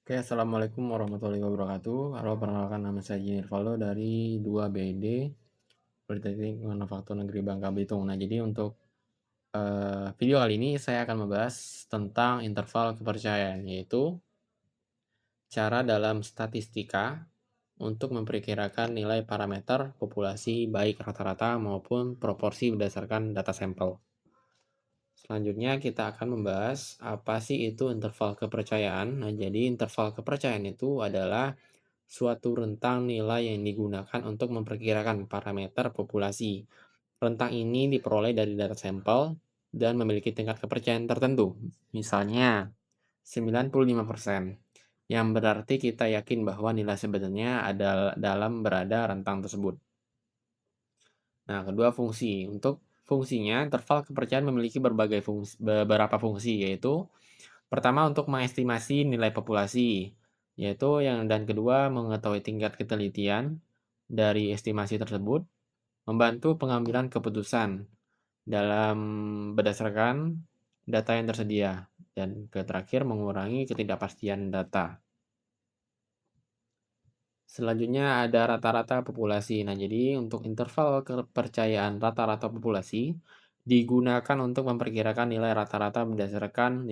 Oke, assalamualaikum warahmatullahi wabarakatuh. Halo, perkenalkan nama saya Jinir Valdo dari 2BD Politeknik Manufaktur Negeri Bangka Belitung. Nah, jadi untuk video kali ini saya akan membahas tentang interval kepercayaan, yaitu cara dalam statistika untuk memperkirakan nilai parameter populasi baik rata-rata maupun proporsi berdasarkan data sampel. Selanjutnya kita akan membahas apa sih itu interval kepercayaan. Nah, jadi interval kepercayaan itu adalah suatu rentang nilai yang digunakan untuk memperkirakan parameter populasi. Rentang ini diperoleh dari data sampel dan memiliki tingkat kepercayaan tertentu. Misalnya 95%, yang berarti kita yakin bahwa nilai sebenarnya ada dalam berada rentang tersebut. Nah, kedua fungsi. Untuk fungsinya, interval kepercayaan memiliki beberapa fungsi, yaitu pertama untuk mengestimasi nilai populasi, dan kedua mengetahui tingkat ketelitian dari estimasi tersebut, membantu pengambilan keputusan dalam berdasarkan data yang tersedia, dan terakhir mengurangi ketidakpastian data. Selanjutnya ada rata-rata populasi. Nah, jadi untuk interval kepercayaan rata-rata populasi digunakan untuk memperkirakan nilai rata-rata berdasarkan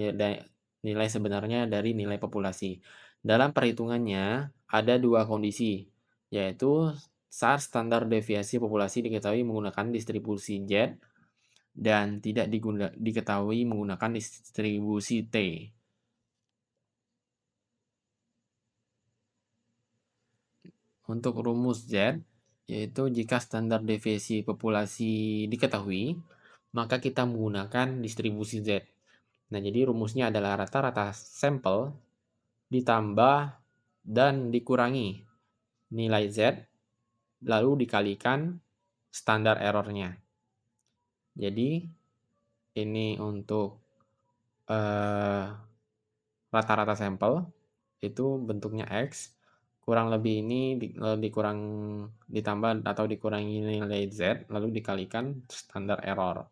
nilai sebenarnya dari nilai populasi. Dalam perhitungannya ada dua kondisi, yaitu saat standar deviasi populasi diketahui menggunakan distribusi Z dan tidak diketahui menggunakan distribusi T. Untuk rumus Z, yaitu jika standar deviasi populasi diketahui, maka kita menggunakan distribusi Z. Nah, jadi rumusnya adalah rata-rata sampel ditambah dan dikurangi nilai Z, lalu dikalikan standar errornya. Jadi, ini untuk rata-rata sampel, itu bentuknya X, kurang lebih ini ditambah atau dikurangi nilai Z, lalu dikalikan standar error.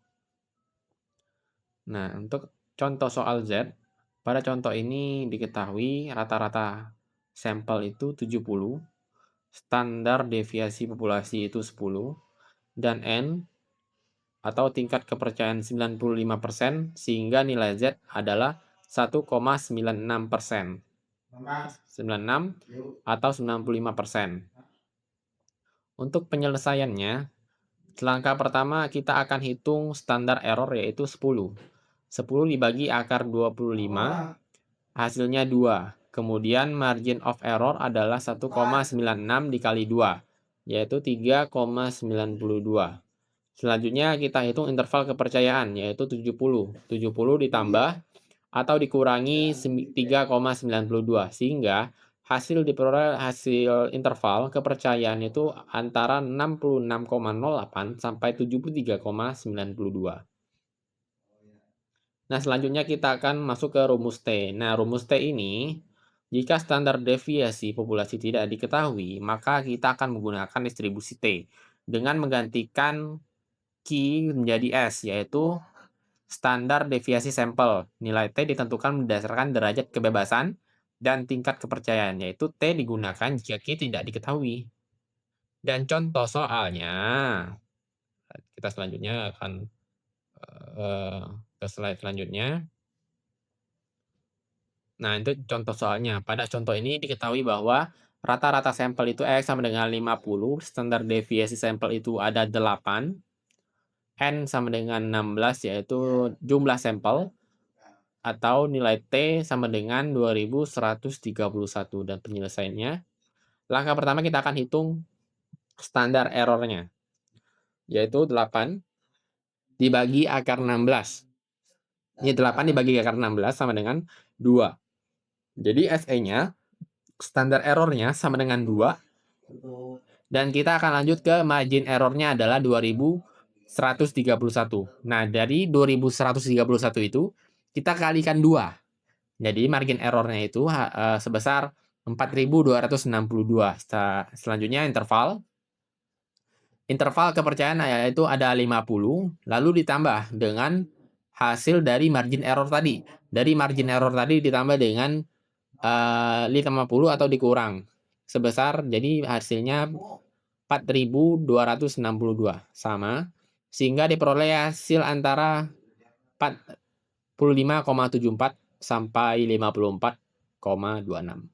Nah, untuk contoh soal Z, pada contoh ini diketahui rata-rata sampel itu 70, standar deviasi populasi itu 10, dan N atau tingkat kepercayaan 95%, sehingga nilai Z adalah 1,96%. 96 atau 95%. Untuk penyelesaiannya, langkah pertama kita akan hitung standar error yaitu 10. 10 dibagi akar 25, hasilnya 2. Kemudian margin of error adalah 1,96 dikali 2, yaitu 3,92. Selanjutnya kita hitung interval kepercayaan, yaitu 70. 70 ditambah atau dikurangi 3,92, sehingga hasil interval kepercayaan itu antara 66,08 sampai 73,92. Nah, selanjutnya kita akan masuk ke rumus T. Nah, rumus T ini, jika standar deviasi populasi tidak diketahui, maka kita akan menggunakan distribusi T dengan menggantikan Q menjadi S, yaitu standar deviasi sampel. Nilai T ditentukan berdasarkan derajat kebebasan dan tingkat kepercayaan, yaitu T digunakan jika Q tidak diketahui. Dan contoh soalnya, kita selanjutnya akan ke slide selanjutnya. Nah, itu contoh soalnya. Pada contoh ini diketahui bahwa rata-rata sampel itu X sama dengan 50, standar deviasi sampel itu ada 8, N sama dengan 16, yaitu jumlah sampel, atau nilai T sama dengan 2131. Dan penyelesaiannya, langkah pertama kita akan hitung standar errornya, yaitu 8 dibagi akar 16. Ini 8 dibagi akar 16 sama dengan 2. Jadi SE-nya, standar errornya sama dengan 2. Dan kita akan lanjut ke margin errornya adalah 2131. Nah, dari 2131 itu, kita kalikan 2. Jadi margin errornya itu sebesar 4262. Selanjutnya interval. Interval kepercayaan yaitu ada 50, lalu ditambah dengan hasil dari margin error tadi. Dari margin error tadi ditambah dengan 50 atau dikurang sebesar jadi hasilnya 4.262 sama, sehingga diperoleh hasil antara 45,74 sampai 54,26.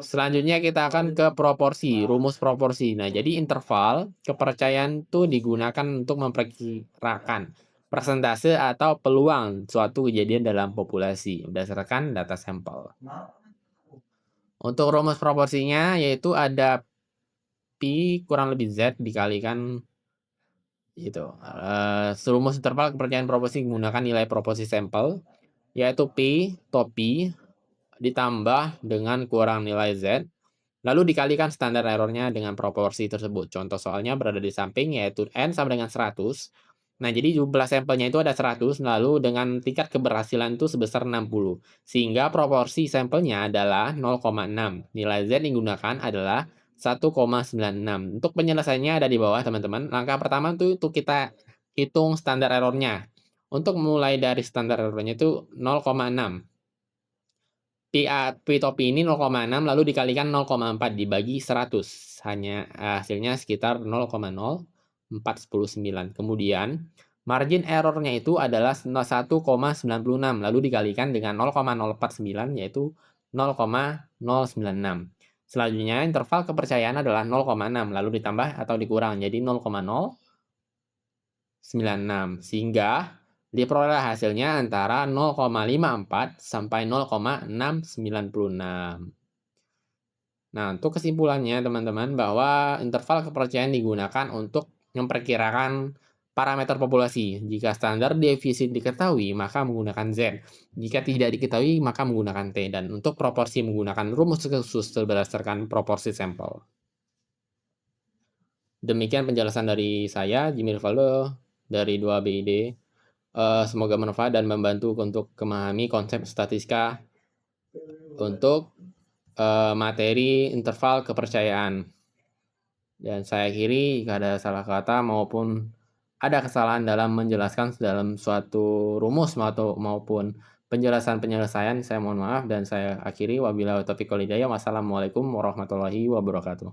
Selanjutnya kita akan ke proporsi, rumus proporsi. Nah, jadi interval kepercayaan itu digunakan untuk memperkirakan persentase atau peluang suatu kejadian dalam populasi berdasarkan data sampel. Untuk rumus proporsinya yaitu ada pi kurang lebih z dikalikan itu. Rumus interval kepercayaan proporsi menggunakan nilai proporsi sampel yaitu pi topi ditambah dengan kurang nilai z. Lalu dikalikan standar error-nya dengan proporsi tersebut. Contoh soalnya berada di samping, yaitu N sama dengan 100. Nah, jadi jumlah sampelnya itu ada 100, lalu dengan tingkat keberhasilan itu sebesar 60. Sehingga proporsi sampelnya adalah 0,6. Nilai Z yang digunakan adalah 1,96. Untuk penyelesaiannya ada di bawah, teman-teman. Langkah pertama itu kita hitung standar error-nya. Untuk mulai dari standar error-nya itu 0,6. Pi topi ini 0,6 lalu dikalikan 0,4 dibagi 100. Hasilnya sekitar 0,0419. Kemudian margin error-nya itu adalah 1,96 lalu dikalikan dengan 0,049 yaitu 0,096. Selanjutnya interval kepercayaan adalah 0,6 lalu ditambah atau dikurang jadi 0,096 sehingga diperoleh hasilnya antara 0,54 sampai 0,696. Nah, untuk kesimpulannya teman-teman bahwa interval kepercayaan digunakan untuk memperkirakan parameter populasi. Jika standar defisit diketahui, maka menggunakan Z. Jika tidak diketahui, maka menggunakan T. Dan untuk proporsi menggunakan rumus khusus berdasarkan proporsi sampel. Demikian penjelasan dari saya, Jimmy Rivaldo, dari 2BID. Semoga bermanfaat dan membantu untuk memahami konsep statistika untuk materi interval kepercayaan. Dan saya akhiri jika ada salah kata maupun ada kesalahan dalam menjelaskan dalam suatu rumus maupun penjelasan-penyelesaian, saya mohon maaf dan saya akhiri. Wabillahi taufiq wal hidayah. Wassalamualaikum warahmatullahi wabarakatuh.